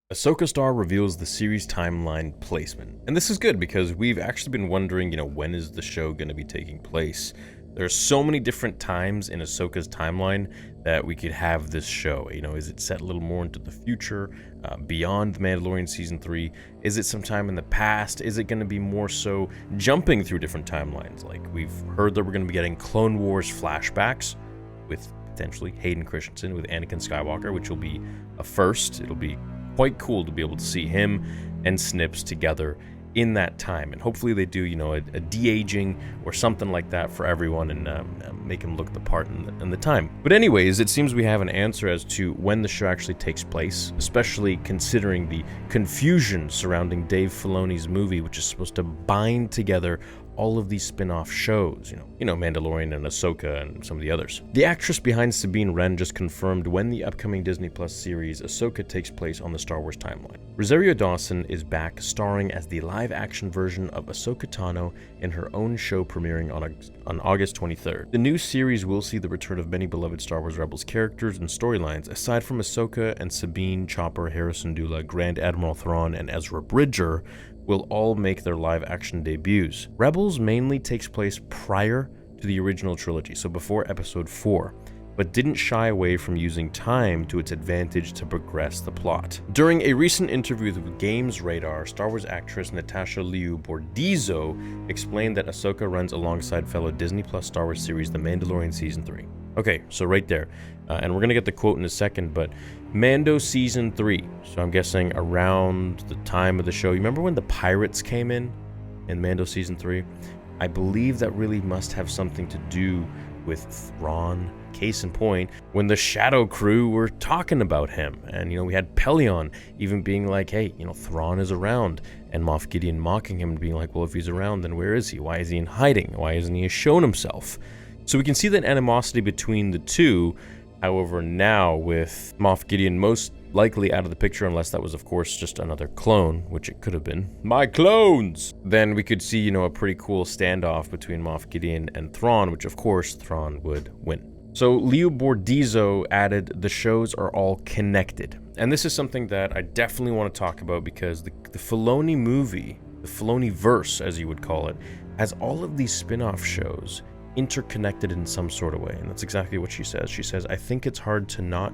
Ahsoka Star reveals the series timeline placement. And this is good because we've actually been wondering, when is the show going to be taking place? There's so many different times in Ahsoka's timeline that we could have this show. Is it set a little more into the future, beyond The Mandalorian Season 3? Is it sometime in the past? Is it going to be more so jumping through different timelines? Like, we've heard that we're going to be getting Clone Wars flashbacks with potentially Hayden Christensen with Anakin Skywalker, which will be a first. It'll be quite cool to be able to see him and Snips together in that time, and hopefully they do a de-aging or something like that for everyone, and make him look the part in the time. But anyways, it seems we have an answer as to when the show actually takes place, especially considering the confusion surrounding Dave Filoni's movie, which is supposed to bind together all of these spin-off shows, Mandalorian and Ahsoka and some of the others. The actress behind Sabine Wren just confirmed when the upcoming Disney Plus series Ahsoka takes place on the Star Wars timeline. Rosario Dawson is back starring as the live-action version of Ahsoka Tano in her own show premiering on August 23rd. The new series will see the return of many beloved Star Wars Rebels characters and storylines, aside from Ahsoka and Sabine, Chopper, Harrison Dula, Grand Admiral Thrawn, and Ezra Bridger, will all make their live-action debuts. Rebels mainly takes place prior to the original trilogy, so before Episode 4, but didn't shy away from using time to its advantage to progress the plot. During a recent interview with Games Radar, Star Wars actress Natasha Liu Bordizzo explained that Ahsoka runs alongside fellow Disney Plus Star Wars series The Mandalorian Season 3. Okay, so right there, and we're gonna get the quote in a second, but Mando Season 3, so I'm guessing around the time of the show. You remember when the pirates came in Mando Season 3? I believe that really must have something to do with Thrawn. Case in point, when the Shadow Crew were talking about him, and we had Pelion even being like, hey, Thrawn is around, and Moff Gideon mocking him and being like, well, if he's around, then where is he? Why is he in hiding? Why hasn't he shown himself? So we can see that animosity between the two. However, now with Moff Gideon most likely out of the picture, unless that was, of course, just another clone, which it could have been. My clones! Then we could see, a pretty cool standoff between Moff Gideon and Thrawn, which, of course, Thrawn would win. So Liu Bordizzo added, the shows are all connected. And this is something that I definitely want to talk about because the Filoni movie, the Filoni-verse, as you would call it, has all of these spin-off shows interconnected in some sort of way, and that's exactly what she says. She says, I think it's hard to not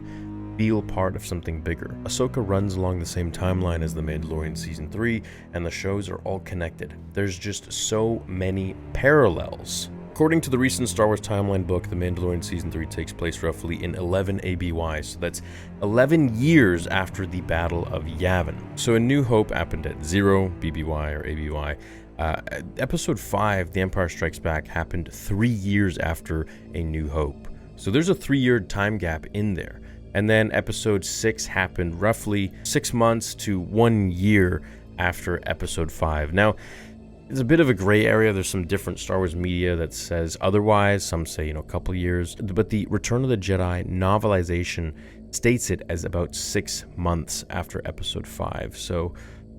feel part of something bigger. Ahsoka runs along the same timeline as The Mandalorian Season 3, and the shows are all connected. There's just so many parallels. According to the recent Star Wars timeline book, The Mandalorian Season 3 takes place roughly in 11 ABY, so that's 11 years after the Battle of Yavin. So A New Hope happened at 0 BBY or ABY. Episode 5, The Empire Strikes Back, happened 3 years after A New Hope. So there's a 3-year time gap in there. And then Episode 6 happened roughly 6 months to 1 year after Episode 5. Now, it's a bit of a gray area. There's some different Star Wars media that says otherwise. Some say, a couple years. But the Return of the Jedi novelization states it as about 6 months after Episode 5. So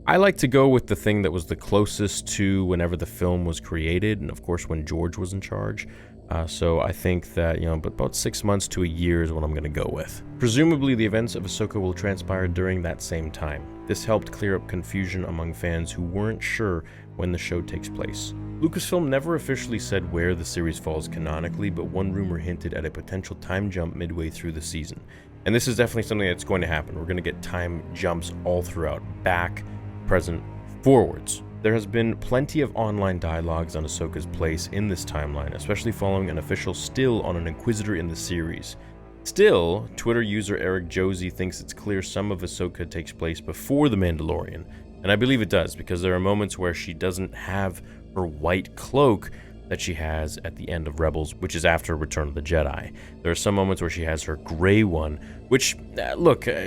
I like to go with the thing that was the closest to whenever the film was created, and of course when George was in charge. So I think that, but about 6 months to a year is what I'm going to go with. Presumably the events of Ahsoka will transpire during that same time. This helped clear up confusion among fans who weren't sure when the show takes place. Lucasfilm never officially said where the series falls canonically, but one rumor hinted at a potential time jump midway through the season. And this is definitely something that's going to happen. We're going to get time jumps all throughout, back, present, forwards. There has been plenty of online dialogues on Ahsoka's place in this timeline, especially following an official still on an Inquisitor in the series. Still, Twitter user Eric Josie thinks it's clear some of Ahsoka takes place before The Mandalorian, and I believe it does, because there are moments where she doesn't have her white cloak that she has at the end of Rebels, which is after Return of the Jedi. There are some moments where she has her gray one, which,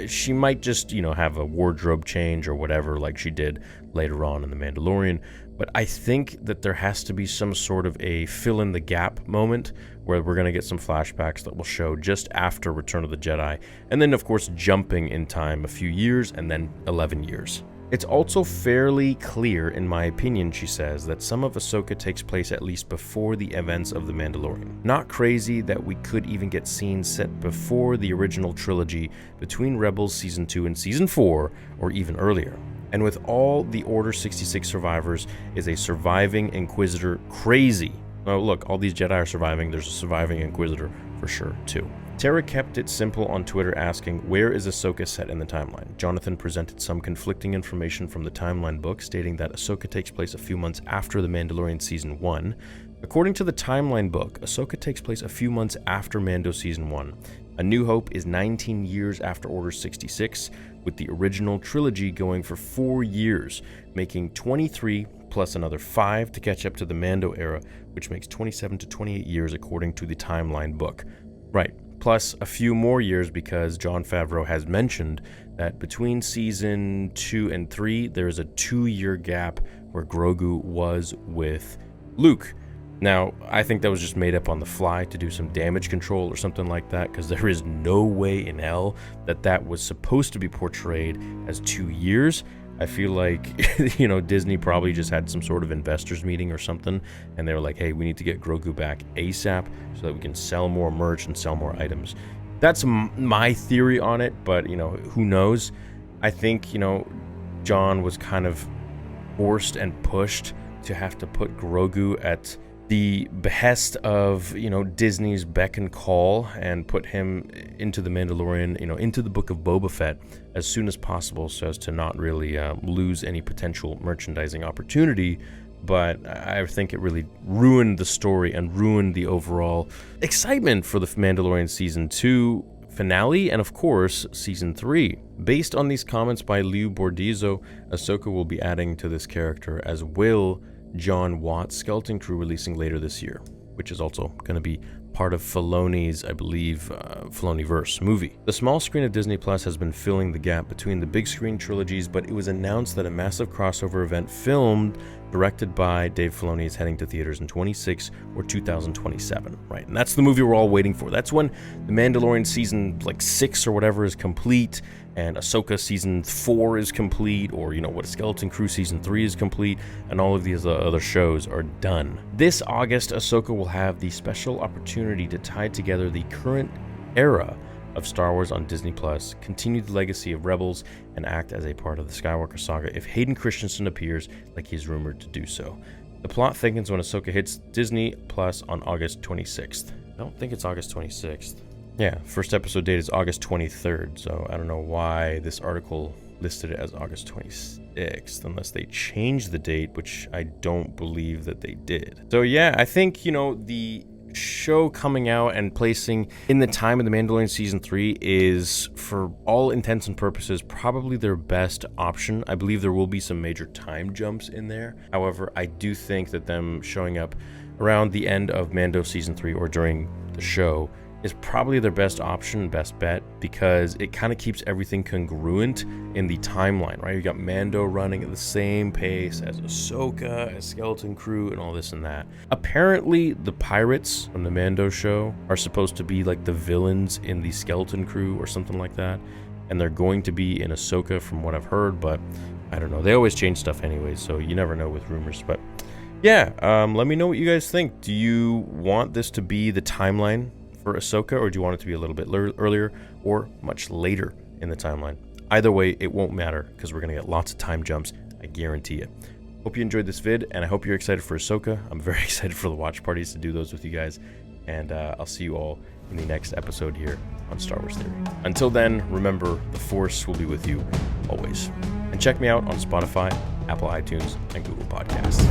she might just, have a wardrobe change or whatever like she did later on in The Mandalorian, but I think that there has to be some sort of a fill-in-the-gap moment where we're going to get some flashbacks that will show just after Return of the Jedi, and then, of course, jumping in time a few years and then 11 years. It's also fairly clear, in my opinion, she says, that some of Ahsoka takes place at least before the events of The Mandalorian. Not crazy that we could even get scenes set before the original trilogy between Rebels Season 2 and Season 4, or even earlier. And with all the Order 66 survivors, is a surviving Inquisitor crazy? Oh, look, all these Jedi are surviving. There's a surviving Inquisitor for sure, too. Tara kept it simple on Twitter, asking, where is Ahsoka set in the timeline? Jonathan presented some conflicting information from the timeline book, stating that Ahsoka takes place a few months after The Mandalorian Season 1. According to the timeline book, Ahsoka takes place a few months after Mando Season 1. A New Hope is 19 years after Order 66, with the original trilogy going for 4 years, making 23 plus another 5 to catch up to the Mando era, which makes 27 to 28 years according to the timeline book. Right. Plus a few more years because Jon Favreau has mentioned that between Season 2 and 3, there is a 2-year gap where Grogu was with Luke. Now, I think that was just made up on the fly to do some damage control or something like that, because there is no way in hell that that was supposed to be portrayed as 2 years. I feel like, Disney probably just had some sort of investors meeting or something, and they were like, hey, we need to get Grogu back ASAP so that we can sell more merch and sell more items. That's my theory on it, but, who knows? I think, John was kind of forced and pushed to have to put Grogu at the behest of, Disney's beck and call and put him into The Mandalorian, into the book of Boba Fett as soon as possible so as to not really lose any potential merchandising opportunity. But I think it really ruined the story and ruined the overall excitement for the Mandalorian Season 2 finale and, of course, Season 3. Based on these comments by Liu Bordizzo, Ahsoka will be adding to this character, as will John Watt's skeleton crew, releasing later this year, which is also going to be part of Filoni's, I believe, Filoni-verse movie. The small screen of Disney Plus has been filling the gap between the big screen trilogies, but it was announced that a massive crossover event filmed, directed by Dave Filoni, is heading to theaters in 2026 or 2027, right? And that's the movie we're all waiting for. That's when The Mandalorian Season 6 or whatever is complete, and Ahsoka Season 4 is complete, or, what, Skeleton Crew Season 3 is complete, and all of these other shows are done. This August, Ahsoka will have the special opportunity to tie together the current era of Star Wars on Disney Plus, continue the legacy of Rebels, and act as a part of the Skywalker saga if Hayden Christensen appears like he's rumored to do so. The plot thickens when Ahsoka hits Disney Plus on August 26th. I don't think it's August 26th. Yeah, first episode date is August 23rd, so I don't know why this article listed it as August 26th, unless they changed the date, which I don't believe that they did. So yeah, I think, the show coming out and placing in the time of The Mandalorian Season 3 is, for all intents and purposes, probably their best option. I believe there will be some major time jumps in there. However, I do think that them showing up around the end of Mando Season 3 or during the show is probably their best option, best bet, because it kind of keeps everything congruent in the timeline, right? You got Mando running at the same pace as Ahsoka, as Skeleton Crew, and all this and that. Apparently, the pirates from the Mando show are supposed to be like the villains in the Skeleton Crew or something like that, and they're going to be in Ahsoka from what I've heard, but I don't know. They always change stuff anyways, so you never know with rumors, but yeah, let me know what you guys think. Do you want this to be the timeline for Ahsoka, or do you want it to be a little bit earlier or much later in the timeline? Either way, it won't matter because we're going to get lots of time jumps, I guarantee it. Hope you enjoyed this vid, and I hope you're excited for Ahsoka. I'm very excited for the watch parties to do those with you guys, and I'll see you all in the next episode here on Star Wars Theory. Until then, remember, the Force will be with you always. And check me out on Spotify, Apple iTunes, and Google Podcasts.